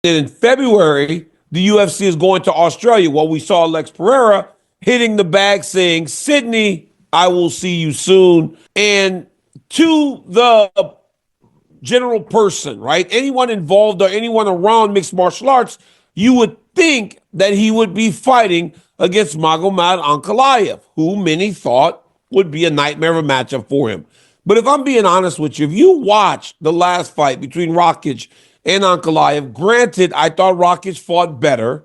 And in February, the UFC is going to Australia. Well, we saw Alex Pereira hitting the bag saying, Sydney, I will see you soon. And to the general person, right? Anyone involved or anyone around mixed martial arts, you would think that he would be fighting against Magomed Ankalaev, who many thought would be a nightmare of a matchup for him. But if I'm being honest with you, if you watched the last fight between Rakic and Ankalaev, granted, I thought Rakic fought better,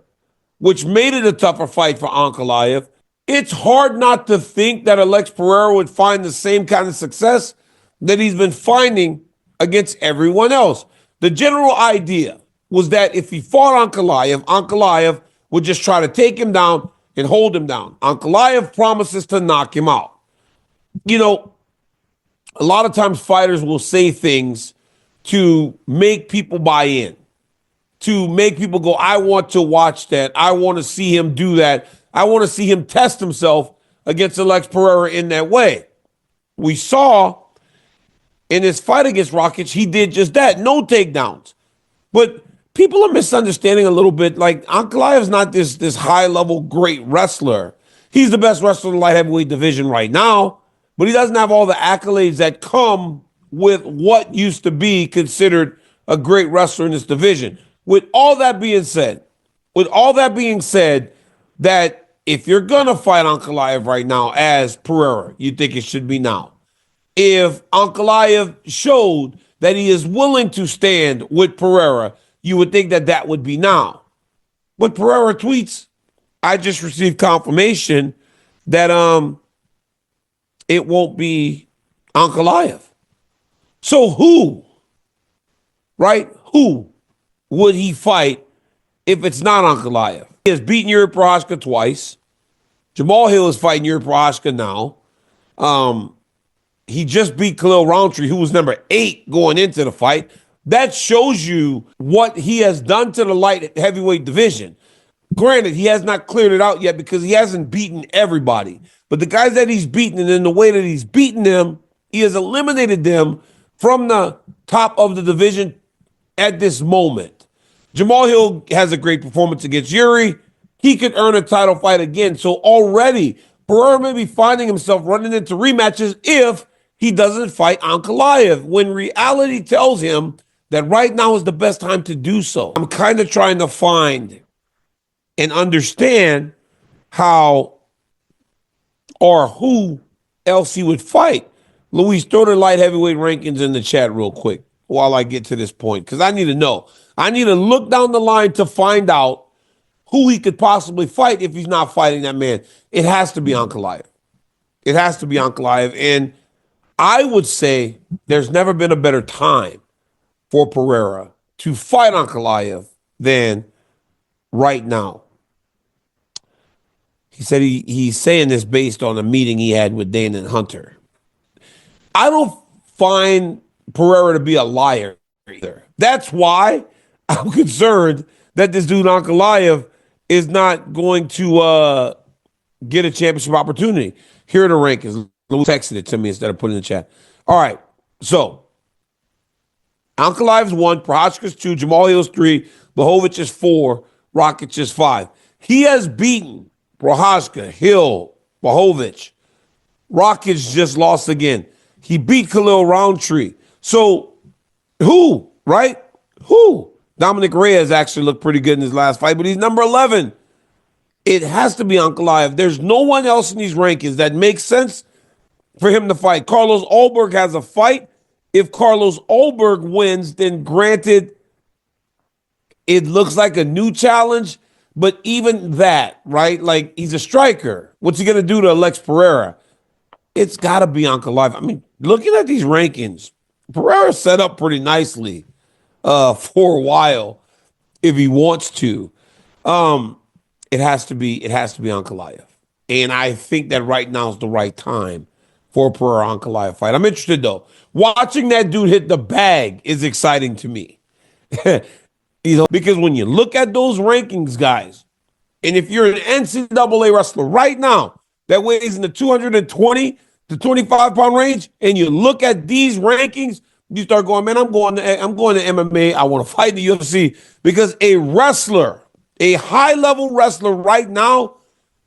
which made it a tougher fight for Ankalaev. It's hard not to think that Alex Pereira would find the same kind of success that he's been finding against everyone else. The general idea was that if he fought Ankalaev, Ankalaev would just try to take him down and hold him down. Ankalaev promises to knock him out. You know, a lot of times fighters will say things to make people buy in, to make people go, I want to watch that. I want to see him do that. I want to see him test himself against Alex Pereira in that way. We saw in his fight against Rakic, he did just that. No takedowns. But people are misunderstanding a little bit. Like, Ankalaev is not this high-level great wrestler. He's the best wrestler in the light heavyweight division right now, but he doesn't have all the accolades that come with what used to be considered a great wrestler in this division. With all that being said, that if you're going to fight Ankalaev right now as Pereira, you think it should be now. If Ankalaev showed that he is willing to stand with Pereira, you would think that that would be now. But Pereira tweets, I just received confirmation that it won't be Ankalaev. So who, right? Who would he fight if it's not Ankalaev? He has beaten Yuri Prochazka twice. Jamal Hill is fighting Yuri Prochazka now. He just beat Khalil Roundtree, who was number 8 going into the fight. That shows you what he has done to the light heavyweight division. Granted, he has not cleared it out yet because he hasn't beaten everybody. But the guys that he's beaten, and in the way that he's beaten them, he has eliminated them from the top of the division at this moment. Jamal Hill has a great performance against Yuri. He could earn a title fight again. So already, Pereira may be finding himself running into rematches if he doesn't fight Ankalaev, when reality tells him that right now is the best time to do so. I'm kind of trying to find and understand how or who else he would fight. Luis, throw the light heavyweight rankings in the chat real quick while I get to this point, because I need to know. I need to look down the line to find out who he could possibly fight if he's not fighting that man. It has to be Ankalaev. It has to be Ankalaev. And I would say there's never been a better time for Pereira to fight Ankalaev than right now. He said he's saying this based on a meeting he had with Dana and Hunter. I don't find Pereira to be a liar either. That's why I'm concerned that this dude Ankalaev is not going to get a championship opportunity. Here are the rankings. Lou texted it to me instead of putting it in the chat. All right, so Ankalaev's 1, Prochazka's 2, Jamal Hill's 3, Blachowicz is 4, Rakic is 5. He has beaten Prochazka, Hill, Blachowicz. Rakic just lost again. He beat Khalil Roundtree. So who, right? Who? Dominic Reyes actually looked pretty good in his last fight, but he's number 11. It has to be Ankalaev. There's no one else in these rankings that makes sense for him to fight. Carlos Ulberg has a fight. If Carlos Ulberg wins, then granted, it looks like a new challenge. But even that, right? Like, he's a striker. What's he going to do to Alex Pereira? It's got to be Ankalaev. I mean, looking at these rankings, Pereira set up pretty nicely for a while if he wants to. It has to be Ankalaev. And I think that right now is the right time for a Pereira Ankalaev fight. I'm interested, though. Watching that dude hit the bag is exciting to me. Because when you look at those rankings, guys, and if you're an NCAA wrestler right now that weighs in the 220 to 25-pound range, and you look at these rankings, You start going, man, I'm going to MMA. I want to fight in the UFC because a wrestler, a high level wrestler right now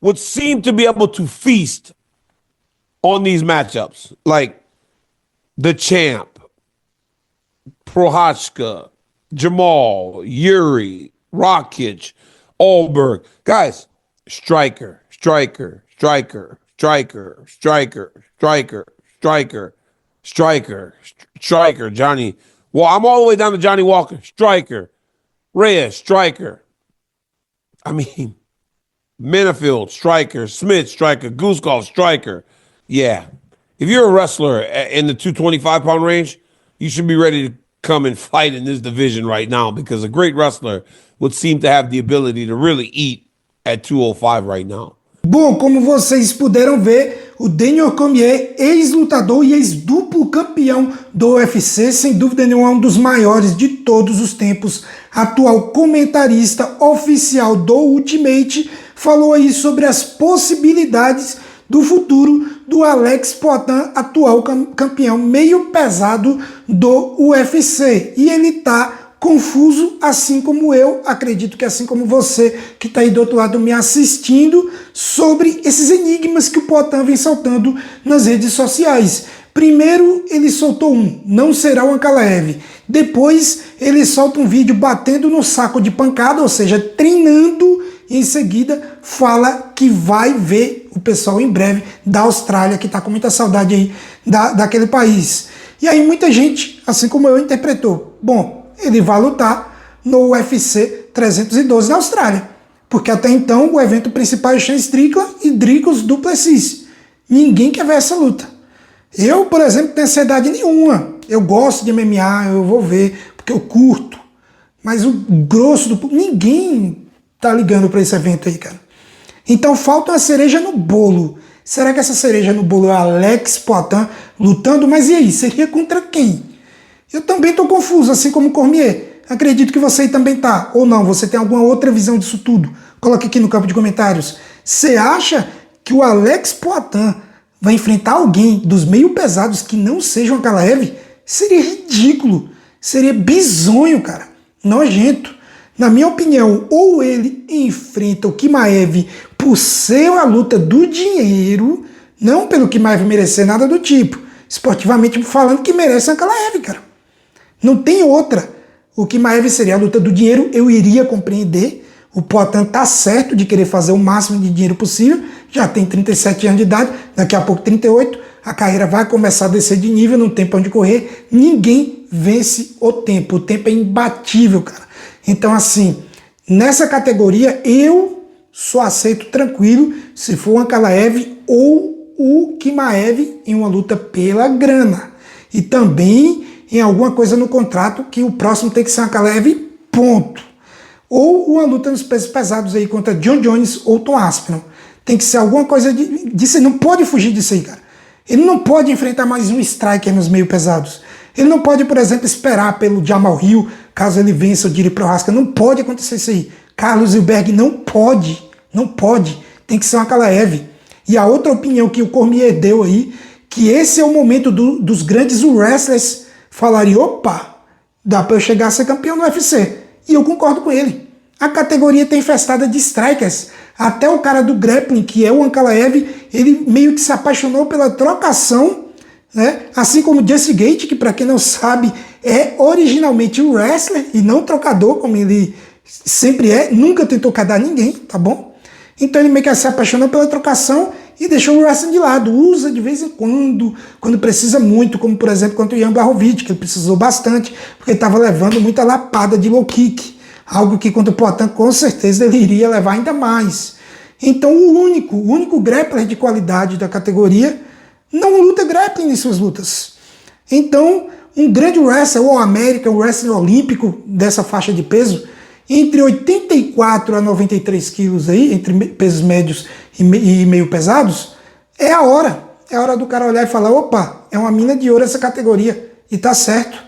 would seem to be able to feast on these matchups. Like the champ, Prohachka, Jamal, Yuri, Rakic, Allberg. Guys, striker, striker, striker, striker, striker, striker, striker, striker, striker, Johnny. Well, I'm all the way down to Johnny Walker, striker, Reyes, striker. I mean, Minifield, striker, Smith, striker, Goosekov, striker. Yeah. If you're a wrestler in the 225-pound range, you should be ready to come and fight in this division right now because a great wrestler would seem to have the ability to really eat at 205 right now. Bom, como vocês puderam ver, o Daniel Cormier, ex-lutador e ex-duplo campeão do UFC, sem dúvida nenhuma, um dos maiores de todos os tempos, atual comentarista oficial do Ultimate, falou aí sobre as possibilidades do futuro do Alex Poatan, atual campeão meio pesado do UFC. E ele tá confuso, assim como eu, acredito que assim como você que está aí do outro lado me assistindo, sobre esses enigmas que o Poatan vem soltando nas redes sociais. Primeiro ele soltou não será o Ankalaev. Depois ele solta um vídeo batendo no saco de pancada, ou seja, treinando, e em seguida fala que vai ver o pessoal em breve da Austrália, que está com muita saudade aí daquele país. E aí muita gente, assim como eu, interpretou, bom, ele vai lutar no UFC 312 na Austrália, porque até então o evento principal é Sean Strickland e Dricus du Plessis. Ninguém quer ver essa luta. Eu, por exemplo, não tenho ansiedade nenhuma. Eu gosto de MMA, eu vou ver, porque eu curto. Mas o grosso do público, ninguém tá ligando para esse evento aí, cara. Então falta uma cereja no bolo. Será que essa cereja no bolo é Alex Poatan lutando? Mas e aí, seria contra quem? Eu também estou confuso, assim como o Cormier. Acredito que você aí também tá. Ou não, você tem alguma outra visão disso tudo? Coloque aqui no campo de comentários. Você acha que o Alex Poatan vai enfrentar alguém dos meio pesados que não sejam Ankalaev? Seria ridículo. Seria bizonho, cara. Nojento. Na minha opinião, ou ele enfrenta o Chimaev por ser a luta do dinheiro, não pelo Chimaev merecer nada do tipo. Esportivamente falando, que merece Ankalaev, cara. Não tem outra. O Chimaev seria a luta do dinheiro, eu iria compreender. O Poatan tá certo de querer fazer o máximo de dinheiro possível. Já tem 37 anos de idade, daqui a pouco 38. A carreira vai começar a descer de nível, não tem pra onde correr. Ninguém vence o tempo. O tempo é imbatível, cara. Então, assim, nessa categoria, eu só aceito tranquilo se for o Ankalaev ou o Chimaev em uma luta pela grana. E também em alguma coisa no contrato que o próximo tem que ser Ankalaev, ponto. Ou uma luta nos pesos pesados aí contra John Jones ou Tom Aspinall. Tem que ser alguma coisa disso. Ele não pode fugir disso aí, cara. Ele não pode enfrentar mais um striker nos meio pesados. Ele não pode, por exemplo, esperar pelo Jamal Hill, caso ele vença o Jiri Prochazka. Não pode acontecer isso aí. Carlos Zilberg não pode. Não pode. Tem que ser um Ankalaev. E a outra opinião que o Cormier deu aí, que esse é o momento dos grandes wrestlers falarem, opa, dá pra eu chegar a ser campeão no UFC. E eu concordo com ele. A categoria tem infestada de strikers. Até o cara do grappling, que é o Ankalaev, ele meio que se apaixonou pela trocação, né? Assim como o Justin Gaethje, que para quem não sabe, é originalmente um wrestler e não trocador, como ele sempre é, nunca tentou cadar ninguém, tá bom? Então ele meio que se apaixonou pela trocação e deixou o wrestling de lado. Usa de vez em quando precisa muito, como por exemplo contra o Jan Blachowicz, que ele precisou bastante, porque ele estava levando muita lapada de low kick. Algo que contra o Poatan com certeza ele iria levar ainda mais. Então o único grappler de qualidade da categoria não luta grappling em suas lutas. Então um grande wrestler, ou América, o wrestling olímpico dessa faixa de peso, entre 84 a 93 quilos aí, entre pesos médios e meio pesados, é a hora. É a hora do cara olhar e falar, opa, é uma mina de ouro essa categoria. E tá certo.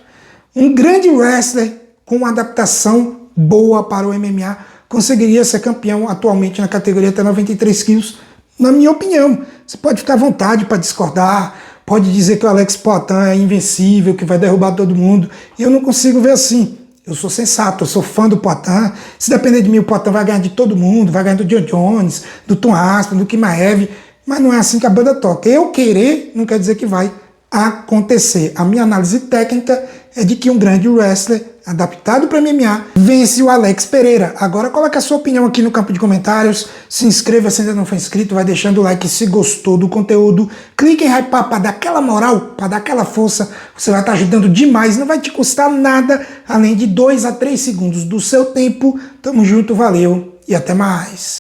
Um grande wrestler com uma adaptação boa para o MMA conseguiria ser campeão atualmente na categoria até 93 quilos, na minha opinião. Você pode ficar à vontade para discordar, pode dizer que o Alex Poatan é invencível, que vai derrubar todo mundo. E eu não consigo ver assim. Eu sou sensato, eu sou fã do Poatan. Se depender de mim, o Poatan vai ganhar de todo mundo, vai ganhar do John Jones, do Tom Aspen, do Cormier, mas não é assim que a banda toca. Eu querer não quer dizer que vai acontecer. A minha análise técnica é de que um grande wrestler adaptado para MMA vence o Alex Pereira. Agora coloque a sua opinião aqui no campo de comentários, se inscreva se ainda não for inscrito, vai deixando o like se gostou do conteúdo, clique em hypar para dar aquela moral, para dar aquela força, você vai estar ajudando demais, não vai te custar nada, além de 2 a 3 segundos do seu tempo. Tamo junto, valeu e até mais.